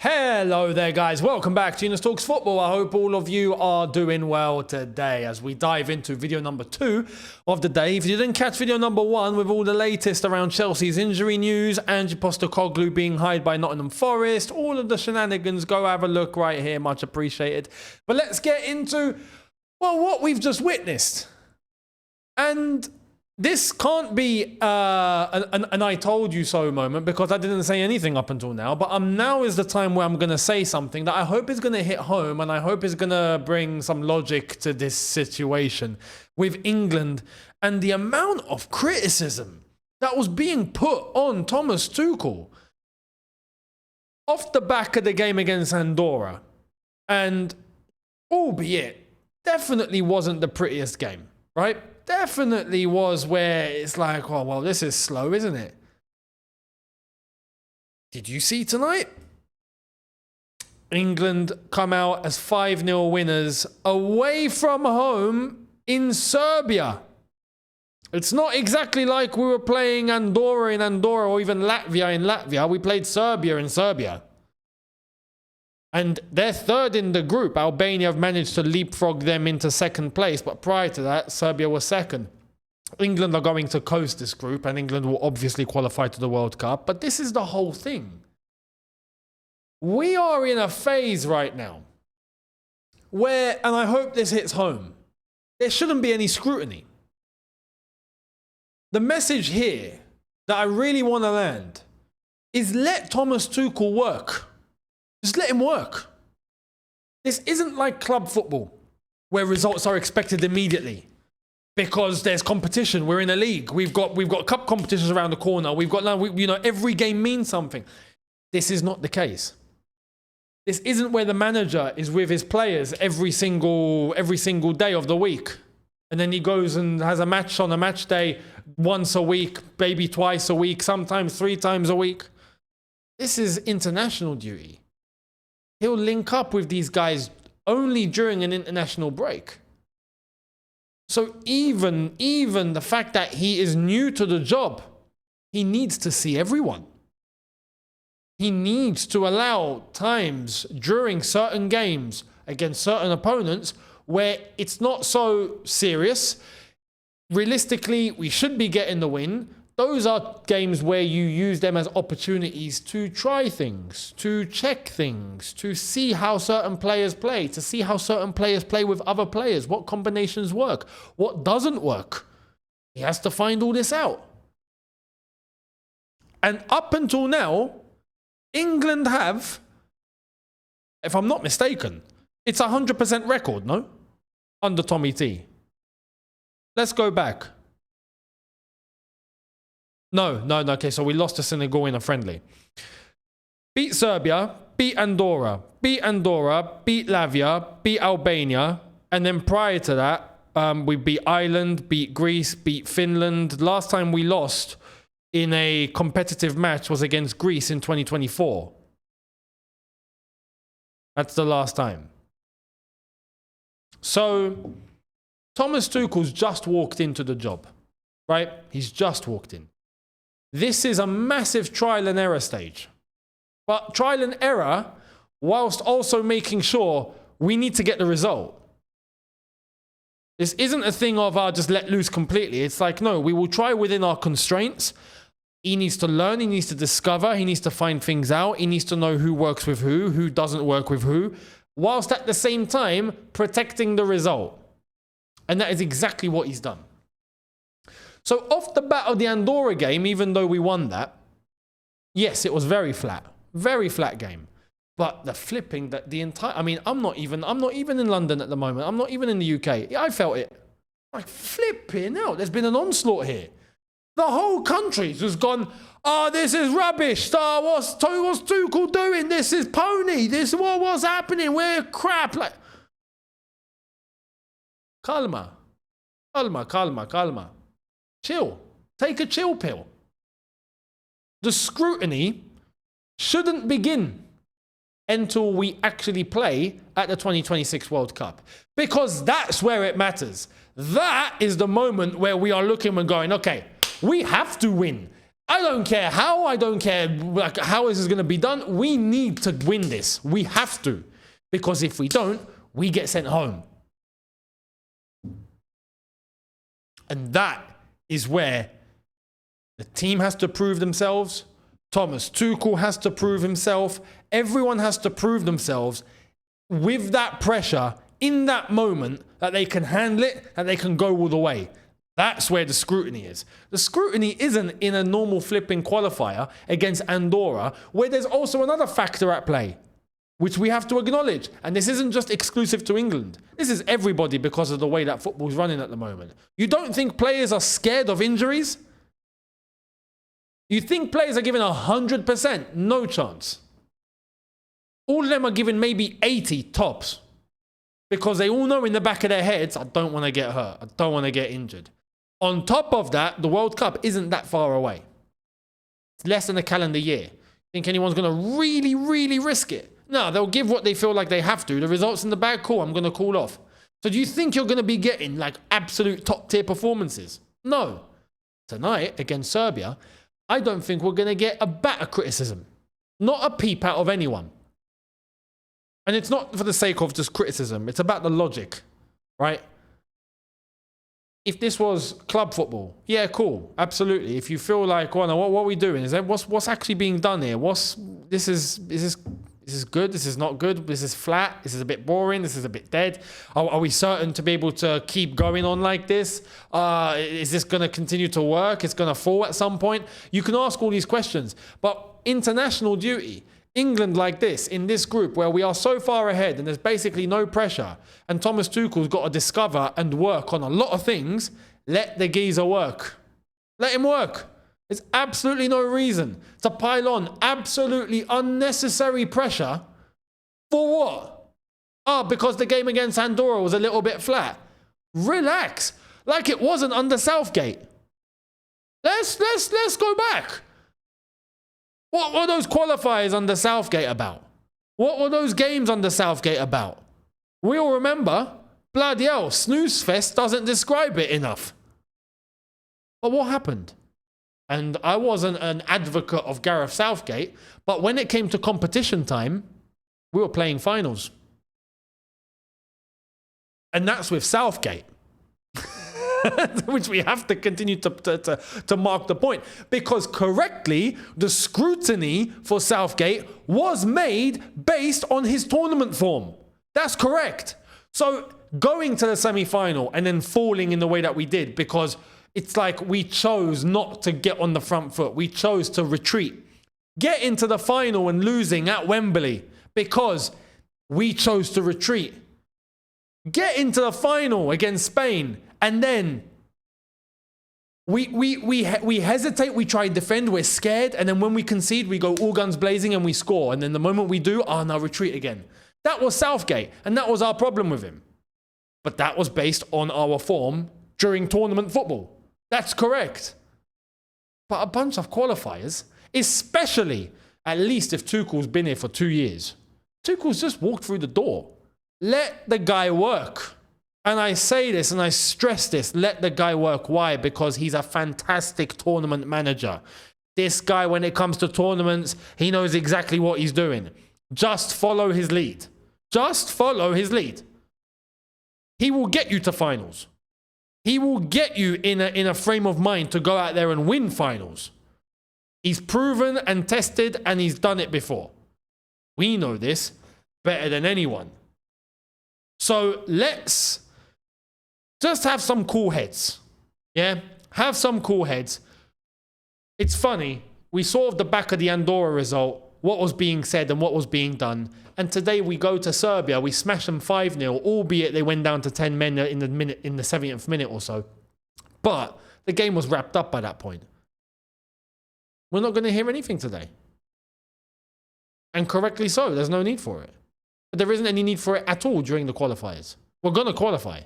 Hello there, guys. Welcome back to Younes Talks Football. I hope all of you are doing well today as we dive into video number 2 of the day. If you didn't catch video number 1 with all the latest around Chelsea's injury news, Ange Postecoglou being hired by Nottingham Forest, all of the shenanigans, go have a look right here. Much appreciated. But let's get into, well, what we've just witnessed. And this can't be an I told you so moment because I didn't say anything up until now. But now is the time where I'm going to say something that I hope is going to hit home and I hope is going to bring some logic to this situation with England and the amount of criticism that was being put on Thomas Tuchel off the back of the game against Andorra. And albeit, definitely wasn't the prettiest game, right? Definitely was where it's like, oh, well, this is slow, isn't it? Did you see tonight? England come out as 5-0 winners away from home in Serbia. It's not exactly like we were playing Andorra in Andorra or even Latvia in Latvia. We played Serbia in Serbia. And they're third in the group. Albania have managed to leapfrog them into second place. But prior to that, Serbia was second. England are going to coast this group. And England will obviously qualify to the World Cup. But this is the whole thing. We are in a phase right now where, and I hope this hits home, there shouldn't be any scrutiny. The message here that I really want to land is let Thomas Tuchel work. Just let him work. This isn't like club football where results are expected immediately because there's competition. We're in a league. We've got cup competitions around the corner. We've got now, every game means something. This is not the case. This isn't where the manager is with his players every single day of the week. And then he goes and has a match on a match day once a week, maybe twice a week, sometimes 3 times a week. This is international duty. He'll link up with these guys only during an international break. So even the fact that he is new to the job, he needs to see everyone. He needs to allow times during certain games against certain opponents where it's not so serious. Realistically, we should be getting the win. Those are games where you use them as opportunities to try things, to check things, to see how certain players play, to see how certain players play with other players, what combinations work, what doesn't work. He has to find all this out. And up until now, England have, if I'm not mistaken, it's a 100% record, no? Under Tommy T. Let's go back. No. Okay, so we lost to Senegal in a friendly. Beat Serbia, beat Andorra, beat Latvia, beat Albania. And then prior to that, we beat Ireland, beat Greece, beat Finland. Last time we lost in a competitive match was against Greece in 2024. That's the last time. So, Thomas Tuchel's just walked into the job, right? He's just walked in. This is a massive trial and error stage. But trial and error, whilst also making sure we need to get the result. This isn't a thing of just let loose completely. It's like, no, we will try within our constraints. He needs to learn, he needs to discover, he needs to find things out, he needs to know who works with who doesn't work with who, whilst at the same time protecting the result. And that is exactly what he's done. So off the bat of the Andorra game, even though we won that, yes, it was very flat game. But the flipping that the entire, I mean, I'm not even in London at the moment. I'm not even in the UK. I felt it. Like flipping out. There's been an onslaught here. The whole country's just gone, this is rubbish. What's Tuchel doing? This is pony. This is what's happening. We're crap. Like, calma. Chill. Take a chill pill. The scrutiny shouldn't begin until we actually play at the 2026 World Cup. Because that's where it matters. That is the moment where we are looking and going, okay, we have to win. I don't care how. I don't care like how is this going to be done. We need to win this. We have to. Because if we don't, we get sent home. And that is where the team has to prove themselves. Thomas Tuchel has to prove himself. Everyone has to prove themselves with that pressure in that moment that they can handle it and they can go all the way. That's where the scrutiny is. The scrutiny isn't in a normal flipping qualifier against Andorra, where there's also another factor at play, which we have to acknowledge. And this isn't just exclusive to England. This is everybody because of the way that football's running at the moment. You don't think players are scared of injuries? You think players are given 100%? No chance. All of them are given maybe 80 tops. Because they all know in the back of their heads, I don't want to get hurt. I don't want to get injured. On top of that, the World Cup isn't that far away. It's less than a calendar year. Think anyone's going to really, really risk it? No, they'll give what they feel like they have to. The results in the bag, cool, I'm going to call off. So do you think you're going to be getting like absolute top tier performances? No. Tonight, against Serbia, I don't think we're going to get a batter criticism. Not a peep out of anyone. And it's not for the sake of just criticism. It's about the logic, right? If this was club football, yeah, cool, absolutely. If you feel like, well, no, what are we doing? Is that what's actually being done here? Is this good? This is not good. This is flat. This is a bit boring. This is a bit dead. Are we certain to be able to keep going on like this? Is this going to continue to work? It's going to fall at some point. You can ask all these questions, but international duty. England like this, in this group where we are so far ahead and there's basically no pressure and Thomas Tuchel's got to discover and work on a lot of things, let the geezer work. Let him work. There's absolutely no reason to pile on absolutely unnecessary pressure for what? Oh, because the game against Andorra was a little bit flat. Relax. Like it wasn't under Southgate. Let's go back. What were those qualifiers under Southgate about? What were those games under Southgate about? We all remember, bloody hell, snooze fest doesn't describe it enough. But what happened? And I wasn't an advocate of Gareth Southgate, but when it came to competition time, we were playing finals. And that's with Southgate. Which we have to continue to mark the point. Because correctly, the scrutiny for Southgate was made based on his tournament form. That's correct. So going to the semi-final and then falling in the way that we did, because it's like we chose not to get on the front foot. We chose to retreat. Get into the final and losing at Wembley because we chose to retreat. Get into the final against Spain and then we hesitate, we try and defend, we're scared, and then when we concede, we go all guns blazing and we score. And then the moment we do, no, retreat again. That was Southgate, and that was our problem with him. But that was based on our form during tournament football. That's correct. But a bunch of qualifiers, especially, at least if Tuchel's been here for 2 years, Tuchel's just walked through the door. Let the guy work. And I say this and I stress this, let the guy work. Why? Because he's a fantastic tournament manager. This guy, when it comes to tournaments, he knows exactly what he's doing. Just follow his lead. Just follow his lead. He will get you to finals. He will get you in a frame of mind to go out there and win finals. He's proven and tested and he's done it before. We know this better than anyone. So let's just have some cool heads. Yeah? Have some cool heads. It's funny. We saw off the back of the Andorra result what was being said and what was being done. And today we go to Serbia. We smash them 5-0, albeit they went down to 10 men in the 70th minute or so. But the game was wrapped up by that point. We're not going to hear anything today. And correctly so. There's no need for it. But there isn't any need for it at all during the qualifiers. We're going to qualify.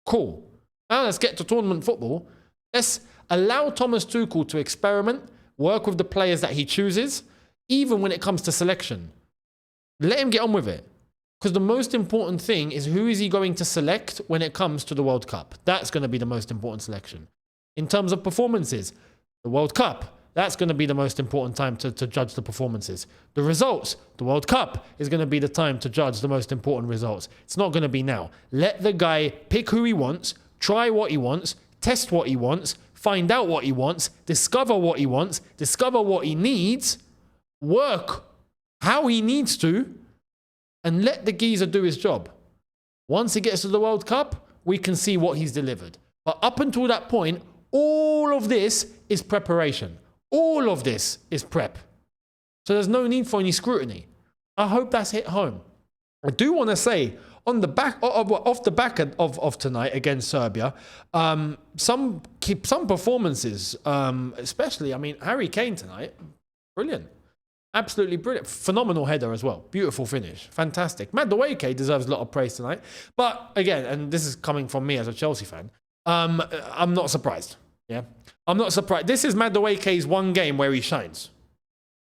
Cool. Now let's get to tournament football. Let's allow Thomas Tuchel to experiment, work with the players that he chooses, even when it comes to selection. Let him get on with it. Because the most important thing is who is he going to select when it comes to the World Cup. That's going to be the most important selection. In terms of performances, the World Cup, That's going to be the most important time to judge the performances. The results, the World Cup, is going to be the time to judge the most important results. It's not going to be now. Let the guy pick who he wants, try what he wants, test what he wants, find out what he wants, discover what he wants, discover what he needs, work how he needs to, and let the geezer do his job. Once he gets to the World Cup, we can see what he's delivered. But up until that point, all of this is preparation. All of this is prep. So there's no need for any scrutiny. I hope that's hit home. I do want to say, on the back off the back of tonight against Serbia, some performances, especially, I mean, Harry Kane tonight, brilliant. Absolutely brilliant. Phenomenal header as well. Beautiful finish. Fantastic. Madueke deserves a lot of praise tonight. But again, and this is coming from me as a Chelsea fan, I'm not surprised. Yeah, I'm not surprised. This is Madueke's one game where he shines.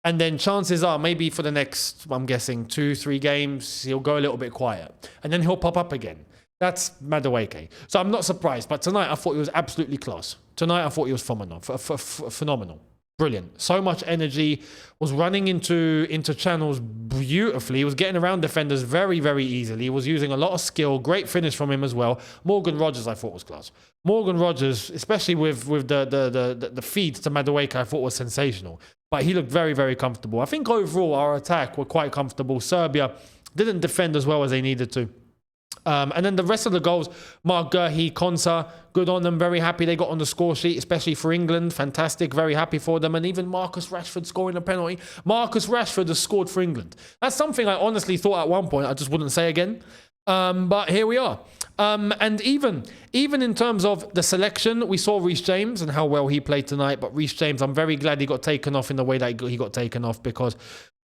And then chances are maybe for the next, I'm guessing, 2-3 games, he'll go a little bit quiet. And then he'll pop up again. That's Madueke. So I'm not surprised. But tonight I thought he was absolutely class. Tonight I thought he was phenomenal. Brilliant. So much energy. Was running into channels beautifully. He was getting around defenders very, very easily. He was using a lot of skill. Great finish from him as well. Morgan Rogers, I thought, was class. Morgan Rogers, especially with the feed to Madueke, I thought was sensational. But he looked very, very comfortable. I think overall our attack were quite comfortable. Serbia didn't defend as well as they needed to. And then the rest of the goals, Mark Gurhey, Konsa, good on them. Very happy they got on the score sheet, especially for England. Fantastic. Very happy for them. And even Marcus Rashford scoring a penalty. Marcus Rashford has scored for England. That's something I honestly thought at one point I just wouldn't say again. But here we are. And even in terms of the selection, we saw Reece James and how well he played tonight. But Reece James, I'm very glad he got taken off in the way that he got taken off because,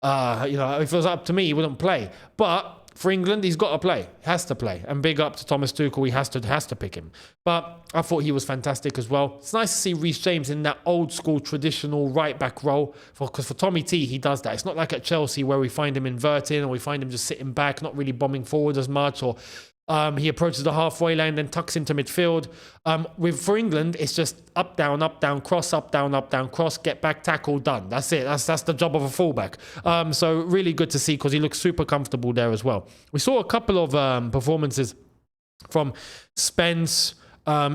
if it was up to me, he wouldn't play. But for England, he's got to play. He has to play. And big up to Thomas Tuchel. He has to pick him. But I thought he was fantastic as well. It's nice to see Reece James in that old school traditional right back role. Because for Tommy T, he does that. It's not like at Chelsea where we find him inverting or we find him just sitting back, not really bombing forward as much, or he approaches the halfway line, then tucks into midfield. For England, it's just up, down, cross, up, down, cross, get back, tackle, done. That's it. That's the job of a fullback. So really good to see because he looks super comfortable there as well. We saw a couple of performances from Spence.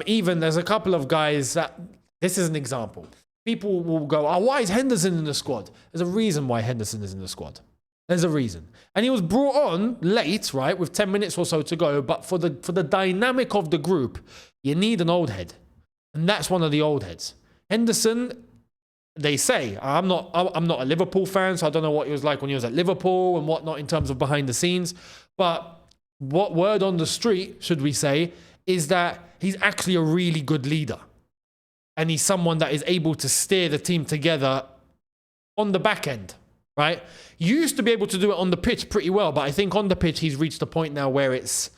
Even there's a couple of guys that, this is an example. People will go, why is Henderson in the squad? There's a reason why Henderson is in the squad. There's a reason. And he was brought on late, right, with 10 minutes or so to go. But for the dynamic of the group, you need an old head. And that's one of the old heads. Henderson, they say, I'm not a Liverpool fan, so I don't know what he was like when he was at Liverpool and whatnot in terms of behind the scenes. But what word on the street, should we say, is that he's actually a really good leader. And he's someone that is able to steer the team together on the back end. Right? You used to be able to do it on the pitch pretty well, but I think on the pitch he's reached a point now where it's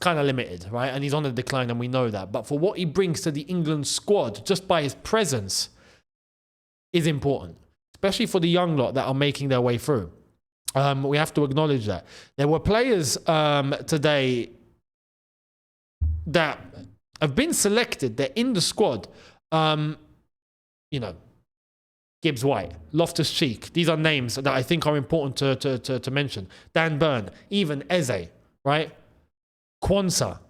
kind of limited, right? And he's on the decline and we know that. But for what he brings to the England squad, just by his presence, is important. Especially for the young lot that are making their way through. We have to acknowledge that. There were players today that have been selected. They're in the squad. Gibbs White, Loftus-Cheek. These are names that I think are important to mention. Dan Burn, even Eze, right? Kwanzaa.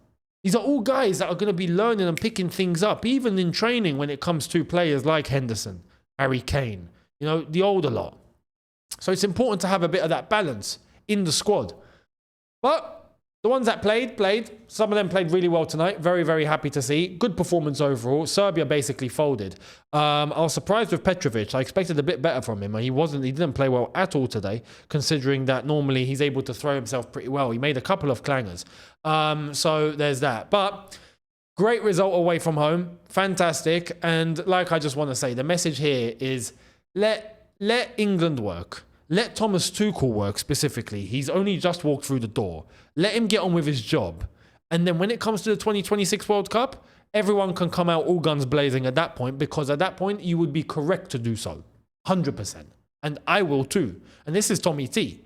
These are all guys that are going to be learning and picking things up, even in training when it comes to players like Henderson, Harry Kane, the older lot. So it's important to have a bit of that balance in the squad. But the ones that played. Some of them played really well tonight. Very, very happy to see. Good performance overall. Serbia basically folded. I was surprised with Petrovic. I expected a bit better from him. He didn't play well at all today, considering that normally he's able to throw himself pretty well. He made a couple of clangers. So there's that. But great result away from home. Fantastic. And like I just want to say, the message here is let England work. Let Thomas Tuchel work specifically. He's only just walked through the door. Let him get on with his job. And then when it comes to the 2026 World Cup, everyone can come out all guns blazing at that point, because at that point, you would be correct to do so. 100%. And I will too. And this is Tommy T.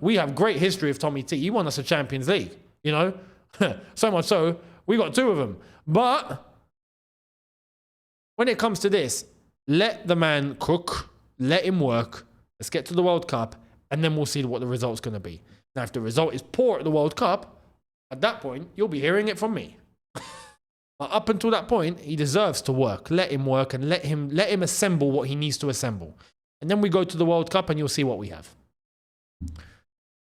We have great history of Tommy T. He won us a Champions League. So much so, we got 2 of them. But when it comes to this, Let the man cook. Let him work. Let's get to the World Cup, and then we'll see what the result's going to be. Now, if the result is poor at the World Cup, at that point, you'll be hearing it from me. But up until that point, he deserves to work. Let him work and let him assemble what he needs to assemble. And then we go to the World Cup and you'll see what we have.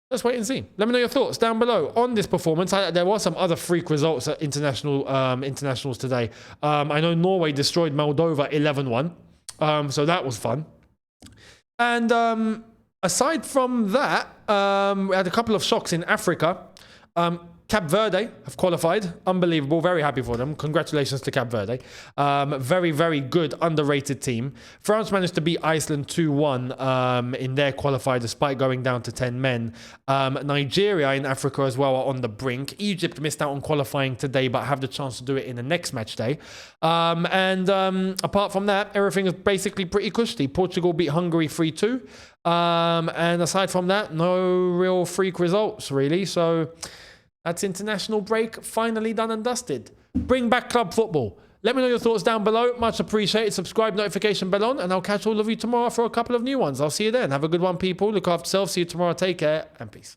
Let's wait and see. Let me know your thoughts down below on this performance. There were some other freak results at internationals today. I know Norway destroyed Moldova 11-1. So that was fun. And aside from that, we had a couple of shocks in Africa. Cape Verde have qualified. Unbelievable. Very happy for them. Congratulations to Cape Verde. Very, very good, underrated team. France managed to beat Iceland 2-1 in their qualifier despite going down to 10 men. Nigeria in Africa as well are on the brink. Egypt missed out on qualifying today but have the chance to do it in the next match day. Apart from that, everything is basically pretty cushy. Portugal beat Hungary 3-2. And aside from that, no real freak results really. So that's international break finally done and dusted. Bring back club football. Let me know your thoughts down below. Much appreciated. Subscribe, notification bell on, and I'll catch all of you tomorrow for a couple of new ones. I'll see you then. Have a good one, people. Look after yourself. See you tomorrow. Take care and peace.